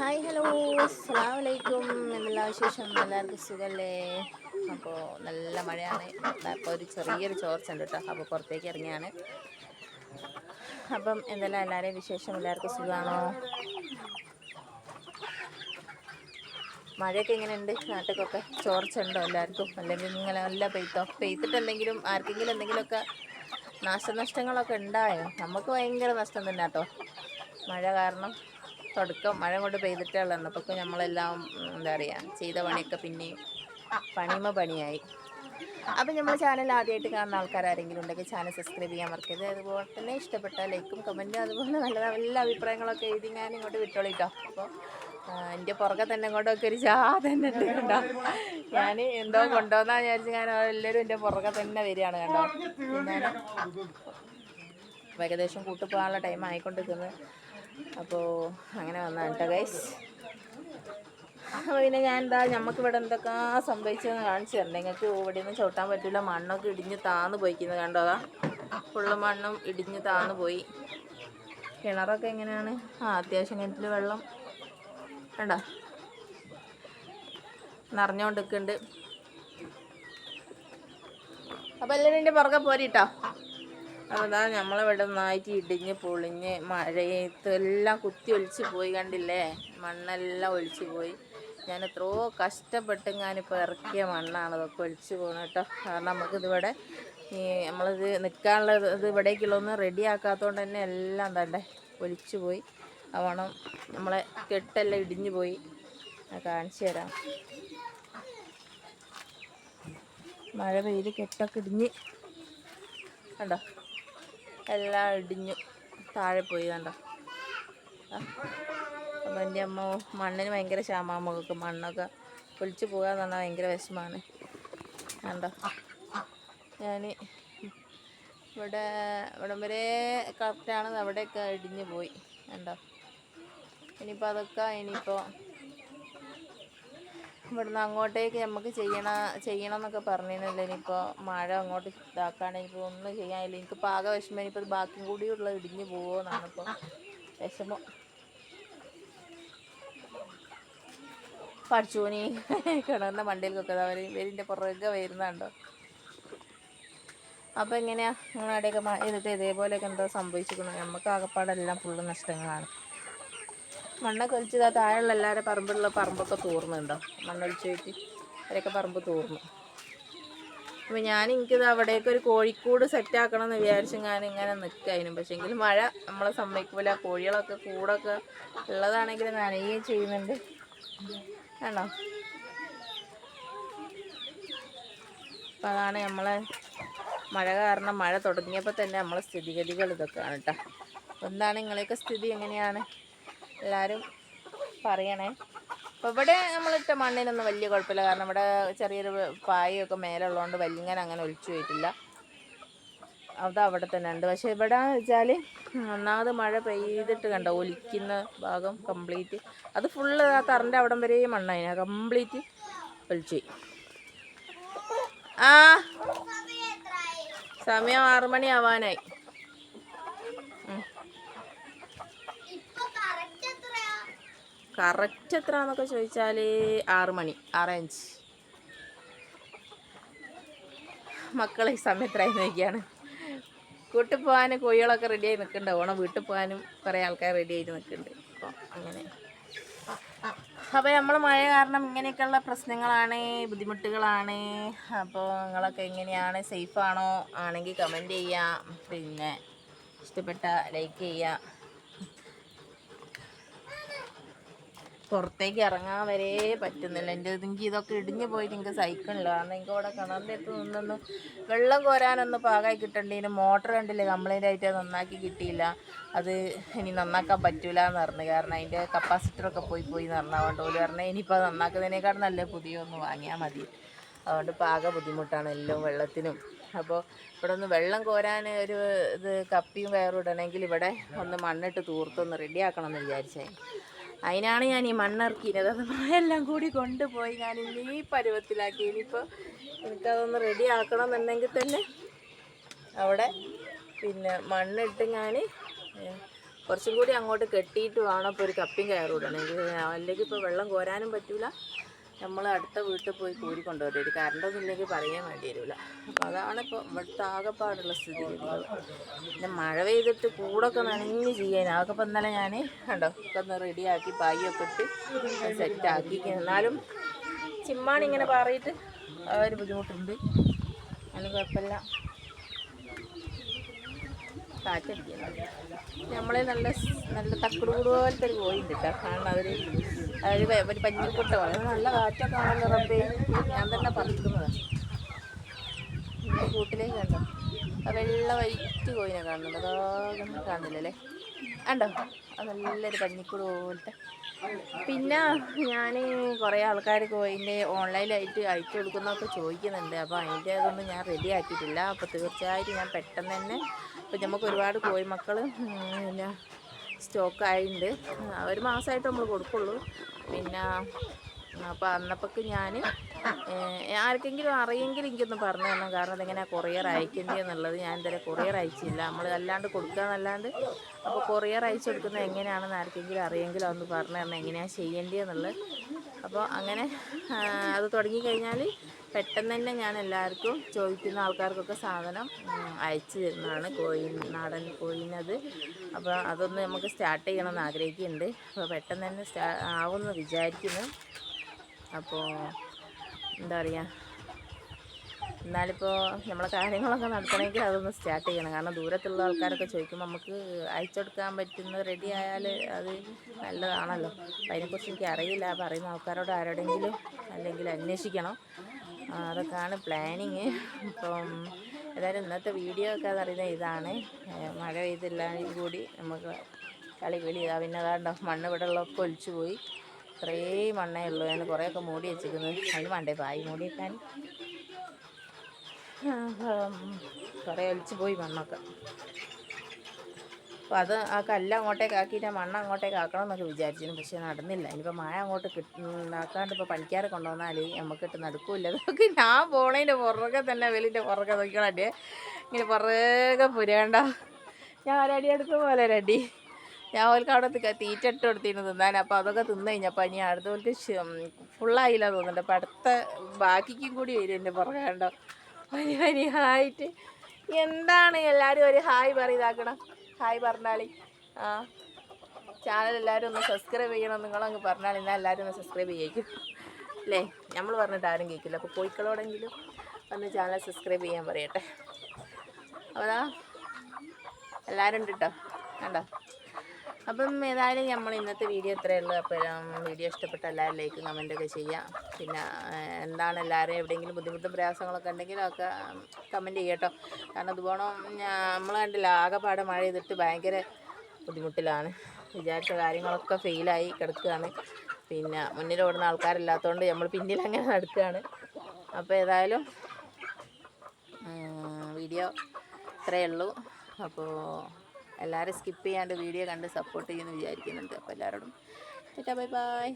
Hi hello അസ്സലാമു അലൈക്കും. എന്തെല്ലാം വിശേഷം? എല്ലാവർക്കും സുഖമല്ലേ? അപ്പോൾ നല്ല മഴയാണ്. അപ്പോൾ ഒരു ചെറിയൊരു ചോർച്ച ഉണ്ട് കേട്ടോ. അപ്പോൾ പുറത്തേക്ക് ഇറങ്ങിയാണ്. അപ്പം എന്തെല്ലാം എല്ലാവരെയും വിശേഷം? എല്ലാവർക്കും സുഖമാണോ? മഴയൊക്കെ എങ്ങനെയുണ്ട്? നാട്ടിലൊക്കെ ചോർച്ച ഉണ്ടോ എല്ലാവർക്കും? അല്ലെങ്കിൽ ഇങ്ങനെ നല്ല പെയ്ത്തിട്ടെന്തെങ്കിലും ആർക്കെങ്കിലും എന്തെങ്കിലുമൊക്കെ നാശനഷ്ടങ്ങളൊക്കെ ഉണ്ടായോ? നമുക്ക് ഭയങ്കര നഷ്ടം തന്നെ കേട്ടോ. മഴ കാരണം തുടക്കം മഴ കൊണ്ട് പെയ്തിട്ടേ ഉള്ളൂ. എന്നപ്പോൾ നമ്മളെല്ലാം എന്താ പറയുക ചെയ്ത പണിയൊക്കെ പിന്നെയും പണിയായി. അപ്പം നമ്മൾ ചാനൽ ആദ്യമായിട്ട് കാണുന്ന ആൾക്കാരെങ്കിലും ഉണ്ടെങ്കിൽ ചാനൽ സബ്സ്ക്രൈബ് ചെയ്യാൻ മറക്കരുത്. അതുപോലെ തന്നെ ഇഷ്ടപ്പെട്ട ലൈക്കും കമൻറ്റും അതുപോലെ നല്ല അഭിപ്രായങ്ങളൊക്കെ എഴുതി ഞാൻ ഇങ്ങോട്ട് വിട്ടോളിട്ടോ. അപ്പോൾ എൻ്റെ പുറകെ തന്നെ ഇങ്ങോട്ടൊക്കെ ഒരു തന്നെ ഉണ്ട് കണ്ടോ. ഞാൻ എന്തോ കൊണ്ടുവന്നാ വിചാരിച്ച് ഞാൻ എല്ലാവരും എൻ്റെ പുറകെ തന്നെ വരികയാണ് കണ്ടോ. പിന്നെ ഏകദേശം കൂട്ടുപോകാനുള്ള ടൈം ആയിക്കൊണ്ടിരിക്കുന്നത്. അപ്പോൾ അങ്ങനെ വന്നതാണ് കേട്ടോ ഗൈസ്. അപ്പോൾ പിന്നെ ഞാൻ നമുക്കിവിടെ എന്തൊക്കെ സംഭവിച്ചതെന്ന് കാണിച്ചു തരണ്ടേ നിങ്ങൾക്ക്. ഇവിടെ നിന്ന് ചവിട്ടാൻ പറ്റില്ല. മണ്ണൊക്കെ ഇടിഞ്ഞ് താന്ന് പോയിക്കുന്നത് കണ്ടോ. ഫുള്ള് മണ്ണും ഇടിഞ്ഞ് താന്ന് പോയി. കിണറൊക്കെ എങ്ങനെയാണ്? അത്യാവശ്യം കിണറ്റിൽ വെള്ളം കണ്ടോ നിറഞ്ഞുകൊണ്ടിരിക്കുന്നുണ്ട്. അപ്പോൾ എല്ലാവരും എൻ്റെ പുറകെ പോരിട്ടോ. അപ്പോൾ അതാ നമ്മളിവിടെ നന്നായിട്ട് ഇടിഞ്ഞ് പൊളിഞ്ഞ് മഴയത്ത് എല്ലാം കുത്തി ഒലിച്ച് പോയി കണ്ടില്ലേ. മണ്ണെല്ലാം ഒലിച്ച് പോയി. ഞാൻ എത്രയോ കഷ്ടപ്പെട്ട് ഞാനിപ്പോൾ ഇറക്കിയ മണ്ണാണ് ഇതൊക്കെ ഒലിച്ച് പോകുന്നത് കേട്ടോ. കാരണം നമുക്കിതിവിടെ നമ്മളിത് നിൽക്കാനുള്ള ഇത് ഇവിടേക്കുള്ളൊന്നും റെഡി ആക്കാത്തതുകൊണ്ട് തന്നെ എല്ലാം തണ്ടേ ഒലിച്ച് പോയി. അവണം നമ്മളെ കെട്ടെല്ലാം ഇടിഞ്ഞു പോയി. കാണിച്ചു തരാം. മഴ പെയ്ത് കെട്ടൊക്കെ ഇടിഞ്ഞ് കണ്ടോ എല്ലാം ഇടിഞ്ഞു താഴെ പോയി കണ്ടോ. അപ്പം എൻ്റെ അമ്മ മണ്ണിന് ഭയങ്കര ക്ഷാമമാണ്. നമുക്ക് മണ്ണൊക്കെ ഒലിച്ച് പോകാന്ന് പറഞ്ഞാൽ ഭയങ്കര വിഷമമാണ് കണ്ടോ. ഞാൻ ഇവിടം വരെ കറക്റ്റാണ്. അവിടെയൊക്കെ ഇടിഞ്ഞു പോയി കണ്ടോ. ഇനിയിപ്പോൾ അതൊക്കെ ഇവിടുന്ന് അങ്ങോട്ടേക്ക് നമുക്ക് ചെയ്യണം എന്നൊക്കെ പറഞ്ഞിരുന്നില്ല. ഇനിയിപ്പോൾ മഴ അങ്ങോട്ട് ഇതാക്കുകയാണെങ്കിൽ ഇപ്പോൾ ഒന്നും ചെയ്യാനില്ല. എനിക്ക് പാകം വിഷമം. ഇനിയിപ്പോൾ ഇത് ബാക്കിയും കൂടിയുള്ള ഇടിഞ്ഞ് പോവുമോ എന്നാണ് ഇപ്പോൾ വിഷമം. പഠിച്ചോനി കിണറിൻ്റെ മണ്ടയിലേക്കൊക്കെ ഇവരിൻ്റെ പുറകെ വരുന്നുണ്ടോ. അപ്പോൾ എങ്ങനെയാണ് നിങ്ങളവിടെയൊക്കെ മഴ ചെയ്തിട്ട് ഇതേപോലെയൊക്കെ എന്തോ സംഭവിച്ചിരിക്കുന്നത്? നമുക്ക് ആകപ്പാടെല്ലാം ഫുള്ള് നഷ്ടങ്ങളാണ്. മണ്ണൊക്കെ ഒലിച്ച് താഴെയുള്ള എല്ലാവരുടെ പറമ്പൊക്കെ തൂർന്നുണ്ടോ. മണ്ണൊലിച്ച് പോയിട്ട് അവരൊക്കെ പറമ്പ് തൂർന്നു. അപ്പോൾ എനിക്കിത് അവിടേക്ക് ഒരു കോഴിക്കൂട് സെറ്റാക്കണം എന്ന് വിചാരിച്ച് ഞാനിങ്ങനെ നിൽക്കാനും. പക്ഷേ എങ്കിലും മഴ നമ്മളെ സമ്മതിക്കില്ല. കോഴികളൊക്കെ കൂടൊക്കെ ഉള്ളതാണെങ്കിൽ നനയുകയും ചെയ്യുന്നുണ്ട് ആണോ. അപ്പം അതാണ് നമ്മളെ മഴ കാരണം. മഴ തുടങ്ങിയപ്പോൾ തന്നെ നമ്മളെ സ്ഥിതിഗതികൾ ഇതൊക്കെയാണ് കേട്ടോ. അപ്പോൾ എന്താണ് നിങ്ങളെയൊക്കെ സ്ഥിതി എങ്ങനെയാണ് എല്ലാവരും പറയണേ. അപ്പോൾ ഇവിടെ നമ്മളിട്ട മണ്ണിനൊന്നും വലിയ കുഴപ്പമില്ല. കാരണം ഇവിടെ ചെറിയൊരു പായൊക്കെ മേലുള്ളതുകൊണ്ട് വലിങ്ങനെ അങ്ങനെ ഒലിച്ചു പോയിട്ടില്ല. അത് അവിടെ തന്നെ ഉണ്ട്. പക്ഷേ ഇവിടെ വെച്ചാൽ ഒന്നാമത് മഴ പെയ്തിട്ട് കണ്ടോ ഒലിക്കുന്ന ഭാഗം കംപ്ലീറ്റ് അത് ഫുള്ള് ആ തറൻ്റെ അവിടം വരെ മണ്ണായിന് കംപ്ലീറ്റ് ഒലിച്ചു. സമയം 6 മണി ആവാനായി. കറക്റ്റ് എത്രയാണെന്നൊക്കെ ചോദിച്ചാൽ 6 മണി 6:05. മക്കൾ ഈ സമയത്തായി നോക്കിയാണ്. കൂട്ടിൽ പോകാൻ കോഴികളൊക്കെ റെഡിയായി നിൽക്കുന്നുണ്ട്. ഓണം വീട്ടിൽ പോകാനും കുറേ ആൾക്കാർ റെഡി ആയിട്ട് നിൽക്കുന്നുണ്ട്. അപ്പോൾ അങ്ങനെ അപ്പോൾ നമ്മൾ മഴ കാരണം ഇങ്ങനെയൊക്കെയുള്ള പ്രശ്നങ്ങളാണ്, ബുദ്ധിമുട്ടുകളാണ്. അപ്പോൾ നിങ്ങളൊക്കെ എങ്ങനെയാണ്? സേഫാണോ? ആണെങ്കിൽ കമൻറ്റ് ചെയ്യുക. പിന്നെ ഇഷ്ടപ്പെട്ട ലൈക്ക് ചെയ്യുക. പുറത്തേക്ക് ഇറങ്ങാൻ വരെ പറ്റുന്നില്ല. എനിക്ക് ഇതൊക്കെ ഇടിഞ്ഞു പോയിട്ട് എനിക്ക് സഹിക്കണില്ല. കാരണം എനിക്ക് അവിടെ കിണറിൻ്റെ അടുത്ത് നിന്നൊന്നും വെള്ളം കോരാനൊന്നും പാകമായി കിട്ടേണ്ടതിന് മോട്ടർ കണ്ടില്ലേ കംപ്ലൈൻ്റ് ആയിട്ട് നന്നാക്കി കിട്ടിയില്ല. അത് ഇനി നന്നാക്കാൻ പറ്റില്ല എന്ന് പറഞ്ഞു. കാരണം അതിൻ്റെ കപ്പാസിറ്ററൊക്കെ പോയി എന്ന് പറഞ്ഞതുകൊണ്ട് ഓല് പറഞ്ഞാൽ ഇനിയിപ്പോൾ നന്നാക്കുന്നതിനേക്കാൾ നല്ല പുതിയ ഒന്ന് വാങ്ങിയാൽ മതി. അതുകൊണ്ട് പാകം ബുദ്ധിമുട്ടാണ് എല്ലാം വെള്ളത്തിനും. അപ്പോൾ ഇവിടെ ഒന്ന് വെള്ളം കോരാൻ ഒരു ഇത് കപ്പിയും കയറും ഇടണമെങ്കിൽ ഇവിടെ ഒന്ന് മണ്ണിട്ട് തൂർത്തൊന്ന് റെഡിയാക്കണം എന്ന് വിചാരിച്ചേ. അതിനാണ് ഞാൻ ഈ മണ്ണിറക്കിയത്. അത് എല്ലാം കൂടി കൊണ്ടുപോയി ഞാൻ ഈ പരുവത്തിലാക്കി. ഇനിയിപ്പോൾ എനിക്കതൊന്ന് റെഡി ആക്കണം എന്നുണ്ടെങ്കിൽ തന്നെ അവിടെ പിന്നെ മണ്ണിട്ട് ഞാൻ കുറച്ചും കൂടി അങ്ങോട്ട് കെട്ടിയിട്ട് വേണം ഇപ്പോൾ ഒരു കപ്പിയും കയറിവിടണമെങ്കിൽ, അല്ലെങ്കിൽ ഇപ്പോൾ വെള്ളം കോരാനും പറ്റില്ല. നമ്മൾ അടുത്ത വീട്ടിൽ പോയി കൂടി കൊണ്ടുവരും. ഒരു കറണ്ടൊന്നും ഇല്ലെങ്കിൽ പറയാൻ വേണ്ടി വരില്ല. അപ്പോൾ അതാണിപ്പോൾ ഇവിടുത്തെ ആകെപ്പാടുള്ള സ്ഥിതിഗതികൾ. പിന്നെ മഴ പെയ്തിട്ട് കൂടൊക്കെ നനഞ്ഞ് ചെയ്യാൻ അതൊക്കെ ഇപ്പം ഇന്നലെ ഞാൻ കണ്ടോ ഒക്കെ ഒന്ന് റെഡിയാക്കി പായൊക്കെ ഇട്ട് സെറ്റാക്കി. എന്നാലും ചിമ്മാണി ഇങ്ങനെ പാറിയിട്ട് ആ ഒരു ബുദ്ധിമുട്ടുണ്ട്. അതിന് കുഴപ്പമില്ല, കാറ്റടിക്കുന്നുണ്ട്. നമ്മളെ നല്ല നല്ല തക്കുട് കൂട് പോലത്തെ ഒരു കോഴിയുണ്ട് കേട്ടോ. കാരണം ഒരു പഞ്ഞിക്കൊട്ട പോലെ നല്ല കാറ്റൊക്കെ ആണല്ലോ റബ്ബേ. ഞാൻ തന്നെ പറക്കുന്നതാണ്. ഈ കൂട്ടിലേക്ക് കണ്ടോ ആ വെള്ള വൈറ്റ് കോഴിനെ കാണുന്നുണ്ട്. അതൊന്നും കാണുന്നില്ലല്ലേ, കണ്ടോ അത് നല്ലൊരു പഞ്ഞിക്കൂട് പോലത്തെ. പിന്നെ ഞാൻ കുറേ ആൾക്കാർ കോഴിൻ്റെ ഓൺലൈനായിട്ട് അയച്ചു കൊടുക്കുന്നതൊക്കെ ചോദിക്കുന്നുണ്ട്. അപ്പോൾ അതിൻ്റെ അതൊന്നും ഞാൻ റെഡി ആക്കിയിട്ടില്ല. അപ്പോൾ തീർച്ചയായിട്ടും ഞാൻ പെട്ടെന്ന് തന്നെ, ഇപ്പം നമുക്ക് ഒരുപാട് കോഴിമക്കൾ പിന്നെ സ്റ്റോക്കായിട്ടുണ്ട്. ഒരു മാസമായിട്ട് നമ്മൾ കൊടുക്കുള്ളൂ. പിന്നെ അപ്പോൾ അന്നപ്പോഴേക്ക് ഞാൻ ആർക്കെങ്കിലും അറിയെങ്കിലും എനിക്കൊന്ന് പറഞ്ഞു തരണം. കാരണം അതെങ്ങനെയാണ് കൊറിയർ അയക്കേണ്ടതെന്നുള്ളത് ഞാൻ ഇതുവരെ കൊറിയർ അയച്ചില്ല. നമ്മൾ അല്ലാണ്ട് കൊടുക്കുക എന്നല്ലാണ്ട്. അപ്പോൾ കൊറിയർ അയച്ചു കൊടുക്കുന്നത് എങ്ങനെയാണെന്ന് ആർക്കെങ്കിലും അറിയെങ്കിലും അതൊന്ന് പറഞ്ഞു തരണം, എങ്ങനെയാണ് ചെയ്യേണ്ടതെന്നുള്ളത്. അപ്പോൾ അങ്ങനെ അത് തുടങ്ങിക്കഴിഞ്ഞാൽ പെട്ടെന്ന് തന്നെ ഞാൻ എല്ലാവർക്കും ചോദിക്കുന്ന ആൾക്കാർക്കൊക്കെ സാധനം അയച്ചു തരുന്നതാണ്. നാടൻ കോഴിനത്. അപ്പോൾ അതൊന്ന് നമുക്ക് സ്റ്റാർട്ട് ചെയ്യണമെന്ന് ആഗ്രഹിക്കുന്നുണ്ട്. അപ്പോൾ പെട്ടെന്ന് തന്നെ ആവുമെന്ന് വിചാരിക്കുന്നു. അപ്പോൾ എന്താ പറയുക, എന്നാലിപ്പോൾ നമ്മളെ കാര്യങ്ങളൊക്കെ നടത്തണമെങ്കിൽ അതൊന്ന് സ്റ്റാർട്ട് ചെയ്യണം. കാരണം ദൂരത്തുള്ള ആൾക്കാരൊക്കെ ചോദിക്കുമ്പോൾ നമുക്ക് അയച്ചു കൊടുക്കാൻ പറ്റുന്നത് റെഡി ആയാൽ അത് നല്ലതാണല്ലോ. അപ്പോൾ അതിനെക്കുറിച്ച് എനിക്ക് അറിയില്ല. പറയുന്ന ആൾക്കാരോട് ആരോടെങ്കിലും അല്ലെങ്കിൽ അന്വേഷിക്കണം. അതൊക്കെയാണ് പ്ലാനിങ്. ഇപ്പം ഏതായാലും ഇന്നത്തെ വീഡിയോ ഒക്കെ അറിയുന്നത് ഇതാണ്. മഴ പെയ്തെല്ലാം കൂടി നമുക്ക് കളി ചെയ്താൽ പിന്നെ അതാണ്ടോ മണ്ണ് ഇവിടെ ഉള്ളതൊക്കെ ഒലിച്ചു പോയി. ഇത്രയും മണ്ണേ ഉള്ളൂ. ഞാൻ കുറേയൊക്കെ മൂടി വെച്ചിരിക്കുന്നത്. അതിന് വേണ്ടേ പായി മൂടി വെക്കാൻ. കുറേ ഒലിച്ചു പോയി മണ്ണൊക്കെ. അപ്പോൾ അത് ആ കല്ല് അങ്ങോട്ടേക്ക് ആക്കിയിട്ട് മണ്ണ് അങ്ങോട്ടേക്ക് ആക്കണം എന്നൊക്കെ വിചാരിച്ചിരുന്നു. പക്ഷേ നടന്നില്ല. ഇനിയിപ്പോൾ മഴ അങ്ങോട്ട് ഉണ്ടാക്കാണ്ട് ഇപ്പോൾ പണിക്കാരെ കൊണ്ടുവന്നാൽ നമുക്കിട്ട് നടക്കില്ല. അതൊക്കെ ഞാൻ പോണതിൻ്റെ പുറകെ തന്നെ വെളിൻ്റെ പുറകെ നോക്കണേ. ഇങ്ങനെ പുറകെ പുരേണ്ട. ഞാൻ ഒരടി എടുക്കും പോലെ ഒരടി. ഞാൻ ഓൾക്ക് അവിടെ തീറ്റ ഇട്ട് കൊടുത്തിരുന്നു തിന്നാൻ. അപ്പോൾ അതൊക്കെ തിന്നു കഴിഞ്ഞപ്പോൾ ഇനി അടുത്തവർക്ക് ഫുള്ളായില്ല തോന്നുന്നുണ്ട്. അപ്പോൾ അടുത്ത ബാക്കിക്കും കൂടി വരും എൻ്റെ പുറകെ. കണ്ടോ വരി ഹായിട്ട്. എന്താണ് എല്ലാവരും ഒരു ഹായ് പറയിതാക്കണം. ഹായ് പറഞ്ഞാൽ ചാനൽ എല്ലാവരും ഒന്ന് സബ്സ്ക്രൈബ് ചെയ്യണം. നിങ്ങളങ്ങ് പറഞ്ഞാൽ എന്നാൽ എല്ലാവരും ഒന്ന് സബ്സ്ക്രൈബ് ചെയ്യിക്കും അല്ലേ. നമ്മൾ പറഞ്ഞിട്ട് ആരും കേൾക്കില്ല. അപ്പോൾ കോഴിക്കളോടെങ്കിലും ഒന്ന് ചാനൽ സബ്സ്ക്രൈബ് ചെയ്യാൻ പറയട്ടെ. അപ്പോൾ എല്ലാവരും ഉണ്ട് കേട്ടോ, കണ്ടോ. അപ്പം ഏതായാലും നമ്മൾ ഇന്നത്തെ വീഡിയോ ഇത്രയേ ഉള്ളൂ. അപ്പോൾ വീഡിയോ ഇഷ്ടപ്പെട്ട എല്ലാവരും ലൈക്കും കമൻറ്റൊക്കെ ചെയ്യാം. പിന്നെ എന്താണ് എല്ലാവരും എവിടെയെങ്കിലും ബുദ്ധിമുട്ടും പ്രയാസങ്ങളൊക്കെ ഉണ്ടെങ്കിൽ ഒക്കെ കമൻറ്റ് ചെയ്യട്ടോ. കാരണം അതുപോലെ നമ്മൾ കണ്ടില്ല ആകെപ്പാടെ മഴ ചെയ്തിട്ട് ഭയങ്കര ബുദ്ധിമുട്ടിലാണ്. വിചാരിച്ച കാര്യങ്ങളൊക്കെ ഫെയിലായി കിടക്കുകയാണ്. പിന്നെ മുന്നിൽ ഓടുന്ന ആൾക്കാരില്ലാത്തതുകൊണ്ട് നമ്മൾ പിന്നിൽ അങ്ങനെ നടക്കുകയാണ്. അപ്പോൾ ഏതായാലും വീഡിയോ ഇത്രയേ ഉള്ളൂ. അപ്പോൾ എല്ലാവരും സ്കിപ്പ് ചെയ്യാണ്ട് വീഡിയോ കണ്ട് സപ്പോർട്ട് ചെയ്യുമെന്ന് വിചാരിക്കുന്നുണ്ട്. അപ്പോൾ എല്ലാവരോടും ബൈ ബൈ.